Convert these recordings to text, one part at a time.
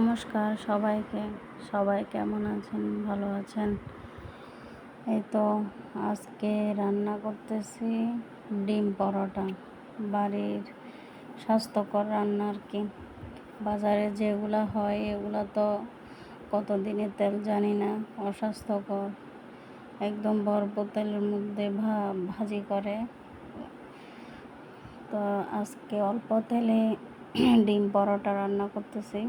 নমস্কার সবাইকে। সবাই কেমন আছেন? ভালো আছেন? এই তো আজকে রান্না করতেছি ডিম পরোটা। বাড়ির স্বাস্থ্যকর রান্না আর কি। বাজারে যেগুলো হয় এগুলো তো কতদিনের তেল জানি না, অস্বাস্থ্যকর। একদম ভরপুর তেলের মধ্যে ভাজি করে। তো আজকে অল্প তেলে ডিম পরোটা রান্না করতেছি।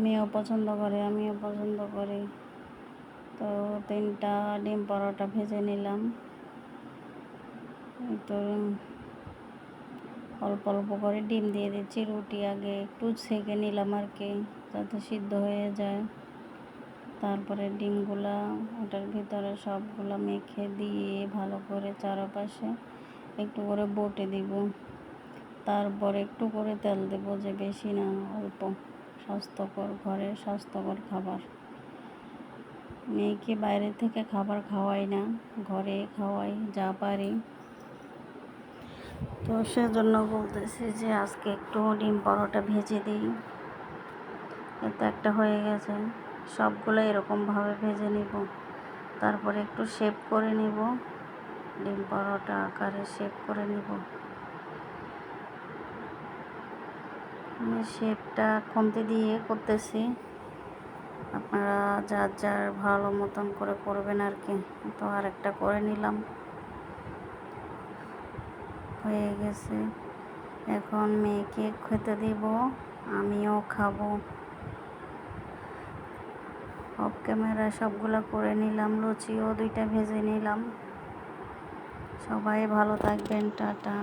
মেয়েও পছন্দ করে, আমিও পছন্দ করি। তো 3টা ডিম পরোটা ভেজে নিলাম। তো অল্প অল্প করে ডিম দিয়ে দিচ্ছি। রুটি আগে একটু সেঁকে নিলাম আর কি, যাতে সিদ্ধ হয়ে যায়। তারপরে ডিমগুলা ওটার ভিতরে সবগুলো মেখে দিয়ে ভালো করে চারপাশে একটু করে বটে দিব। তারপর একটু করে তেল দেব, যে বেশি না, অল্প। স্বাস্থ্যকর, ঘরের স্বাস্থ্যকর খাবার। মেয়েকে বাইরে থেকে খাবার খাওয়াই না, ঘরে খাওয়াই যা পারি। তো সেজন্য বলতেছি যে আজকে একটু ডিম পরোটা ভেজে দিই। এতে একটা হয়ে গেছে। সবগুলো এরকমভাবে ভেজে নিব। তারপরে একটু শেপ করে নিব, ডিম পরোটা আকারে শেপ করে নিব। আমি শেপটা খুন্তি দিয়ে করতেছি, আপনারা যার যার ভালো মতন করে করবেন আর কি। তো আরেকটা করে নিলাম, হয়ে গেছে। এখন মেয়েকে খেতে দিব, আমিও খাবো। অফ ক্যামেরা সবগুলো করে নিলাম। লুচিও 2টা ভেজে নিলাম। সবাই ভালো থাকবেন, টাটা।